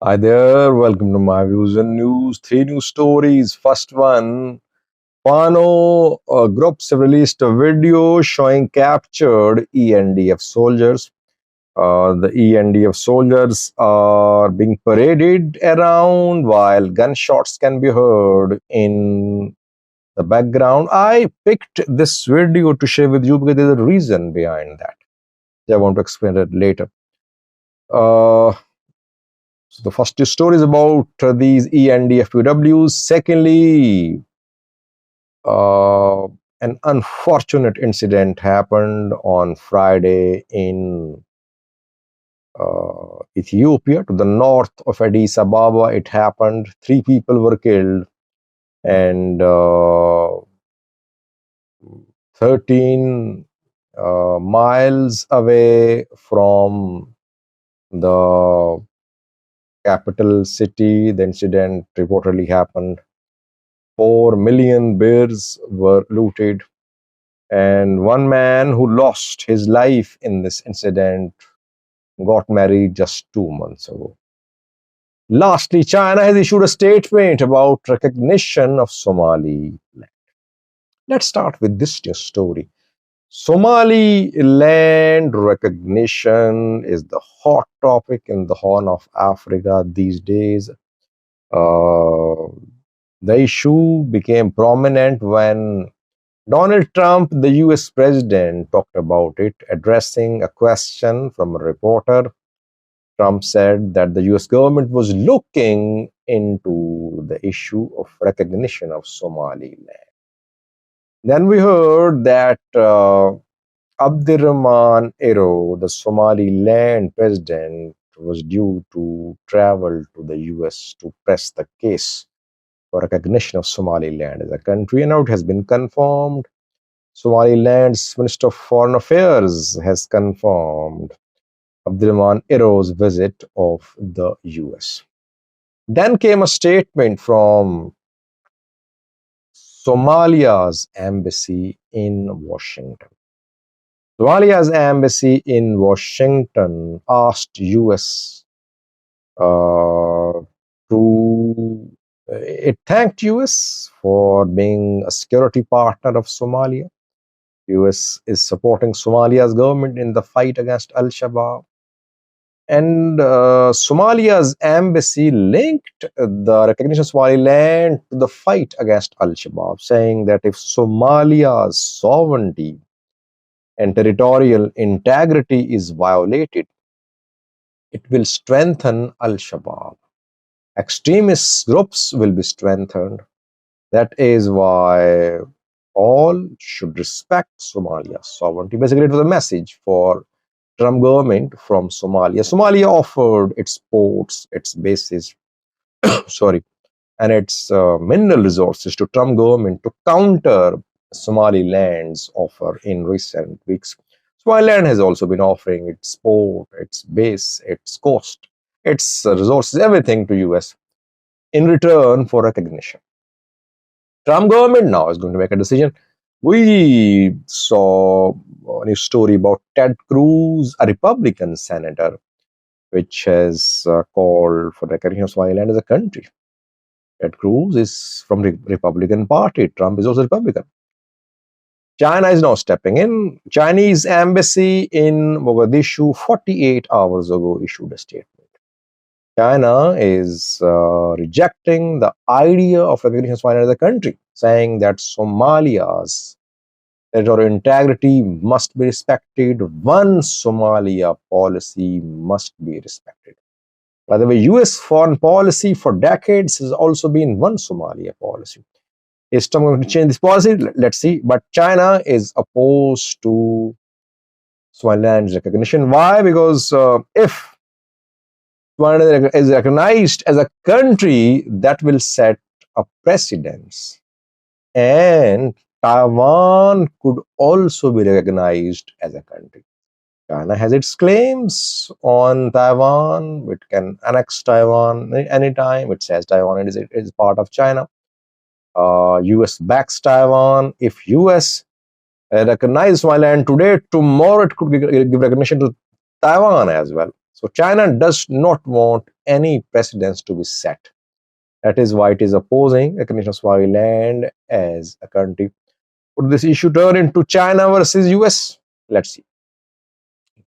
Hi there, welcome to my views and news. Three news stories. First one, Fano groups have released a video showing captured ENDF soldiers. The ENDF soldiers are being paraded around while gunshots can be heard in the background. I picked this video to share with you because there's a reason behind that. I want to explain it later. Uh, So the first story is about these ENDFPWs. Secondly, uh, an unfortunate incident happened on Friday in Ethiopia, to the north of Addis Ababa. It happened. 3 people were killed, and 13 miles away from the capital city, the incident reportedly happened. 4 million bears were looted, and one man who lost his life in this incident got married just 2 months ago. Lastly, China has issued a statement about recognition of Somaliland. Let's start with this news story. Somaliland recognition is the hot topic in the Horn of Africa these days. The issue became prominent when Donald Trump, the US president, talked about it, addressing a question from a reporter. Trump said that the US government was looking into the issue of recognition of Somaliland. Then we heard that Abdirahman Ero, the Somaliland president, was due to travel to the US to press the case for recognition of Somaliland as a country, and now it has been confirmed. Somaliland's Minister of Foreign Affairs has confirmed Abdirahman Ero's visit of the US. Then came a statement from Somalia's embassy in Washington. Somalia's embassy in Washington asked US it thanked US for being a security partner of Somalia. US is supporting Somalia's government in the fight against Al-Shabaab. And Somalia's embassy linked the recognition of Somaliland to the fight against Al-Shabaab, saying that if Somalia's sovereignty and territorial integrity is violated, it will strengthen Al-Shabaab. Extremist groups will be strengthened. That is why all should respect Somalia's sovereignty. Basically, it was a message for Trump government from Somalia. Somalia offered its ports, its bases, sorry, and its mineral resources to Trump government to counter Somaliland's offer in recent weeks. Somaliland has also been offering its port, its base, its coast, its resources, everything to US in return for recognition. Trump government now is going to make a decision. We saw a new story about Ted Cruz, a Republican senator, which has called for recognition of Somaliland as a country. Ted Cruz is from the Republican Party. Trump is also Republican. China is now stepping in. Chinese embassy in Mogadishu 48 hours ago issued a statement. China is rejecting the idea of recognition of Somalia as a country, saying that Somalia's territorial integrity must be respected. One Somalia policy must be respected. By the way, US foreign policy for decades has also been one Somalia policy. Is Trump going to change this policy? Let's see. But China is opposed to Somaliland's recognition. Why? Because if Somaliland is recognized as a country, that will set a precedence. And Taiwan could also be recognized as a country. China has its claims on Taiwan. It can annex Taiwan anytime. It says Taiwan is part of China. US backs Taiwan. If US recognizes Somaliland today, tomorrow it could give recognition to Taiwan as well. So China does not want any precedents to be set. That is why it is opposing recognition of Somaliland as a country. Would this issue turn into China versus US? Let's see.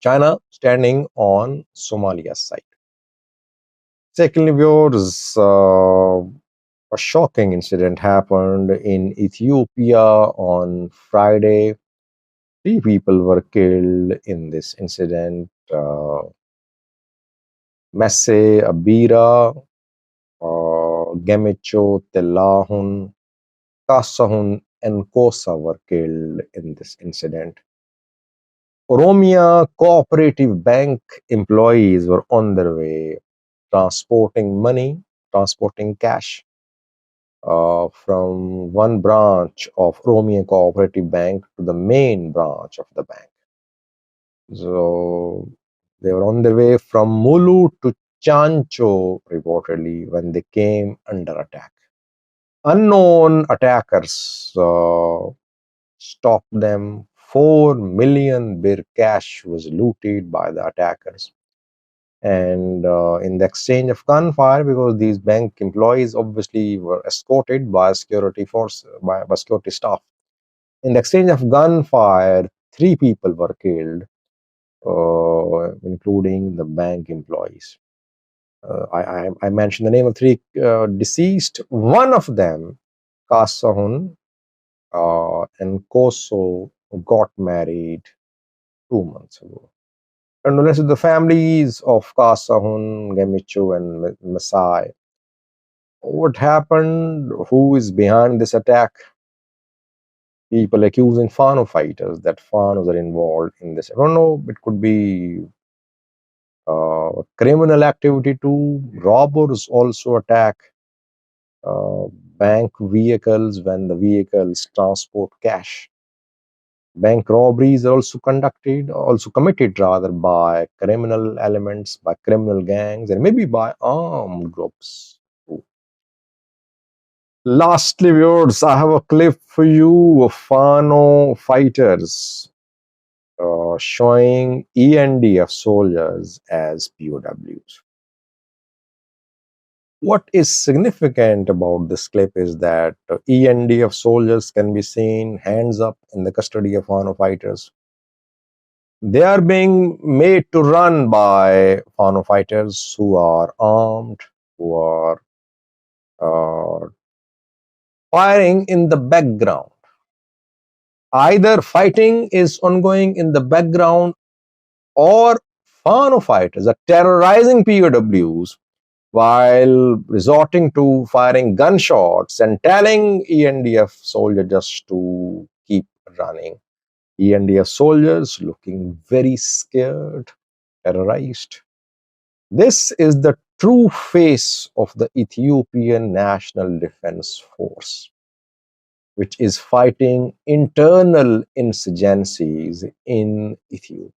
China standing on Somalia's side. Secondly, viewers, a shocking incident happened in Ethiopia on Friday. 3 people were killed in this incident. Messe Abira, Gemicho Telahun, Kasahun, and Kosa were killed in this incident. Oromia Cooperative Bank employees were on their way transporting money, transporting cash from one branch of Oromia Cooperative Bank to the main branch of the bank. So they were on their way from Mulu to Chancho, reportedly, when they came under attack. Unknown attackers stopped them. 4 million bir cash was looted by the attackers. And in the exchange of gunfire, because these bank employees obviously were escorted by security force, by security staff. In the exchange of gunfire, 3 people were killed, including the bank employees. I mentioned the name of 3 deceased. One of them, Kasahun and Koso, got married 2 months ago. Condolences to the families of Kasahun, Gemichu, and Masai. What happened? Who is behind this attack? People accusing Fano fighters that Fanos are involved in this. I don't know. It could be criminal activity too. Robbers also attack bank vehicles when the vehicles transport cash. Bank robberies are also committed rather by criminal elements, by criminal gangs, and maybe by armed groups too. Lastly, viewers, I have a clip for you of Fano fighters showing ENDF soldiers as POWs. What is significant about this clip is that ENDF soldiers can be seen hands up in the custody of Fano fighters. They are being made to run by Fano fighters who are armed, who are firing in the background. Either fighting is ongoing in the background, or Fano fighters are terrorizing POWs while resorting to firing gunshots and telling ENDF soldiers just to keep running. ENDF soldiers looking very scared, terrorized. This is the true face of the Ethiopian National Defense Force, which is fighting internal insurgencies in Ethiopia.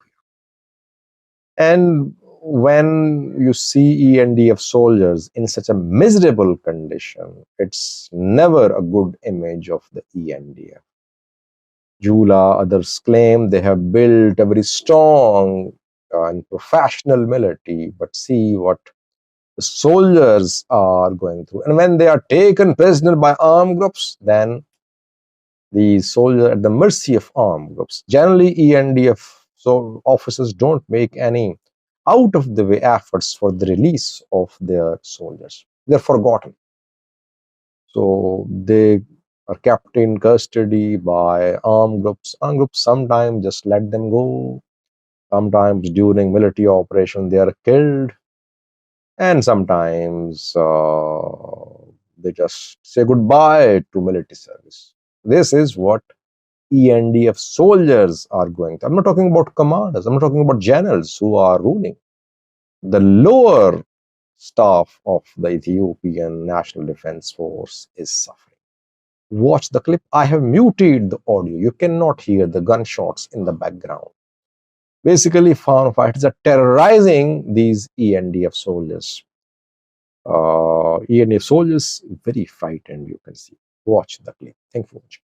And when you see ENDF soldiers in such a miserable condition, it's never a good image of the ENDF. Jula, others claim they have built a very strong and professional military, but see what the soldiers are going through. And when they are taken prisoner by armed groups, then the soldiers are at the mercy of armed groups. Generally, ENDF officers don't make any out of the way efforts for the release of their soldiers. They're forgotten. So they are kept in custody by armed groups. Armed groups sometimes just let them go. Sometimes during military operation they are killed. And sometimes they just say goodbye to military service. This is what ENDF soldiers are going through. I'm not talking about commanders. I'm not talking about generals who are ruling. The lower staff of the Ethiopian National Defense Force is suffering. Watch the clip. I have muted the audio. You cannot hear the gunshots in the background. Basically, Fano fighters are terrorizing these ENDF soldiers. ENDF soldiers very frightened, you can see. Watch the clip. Thank you for watching.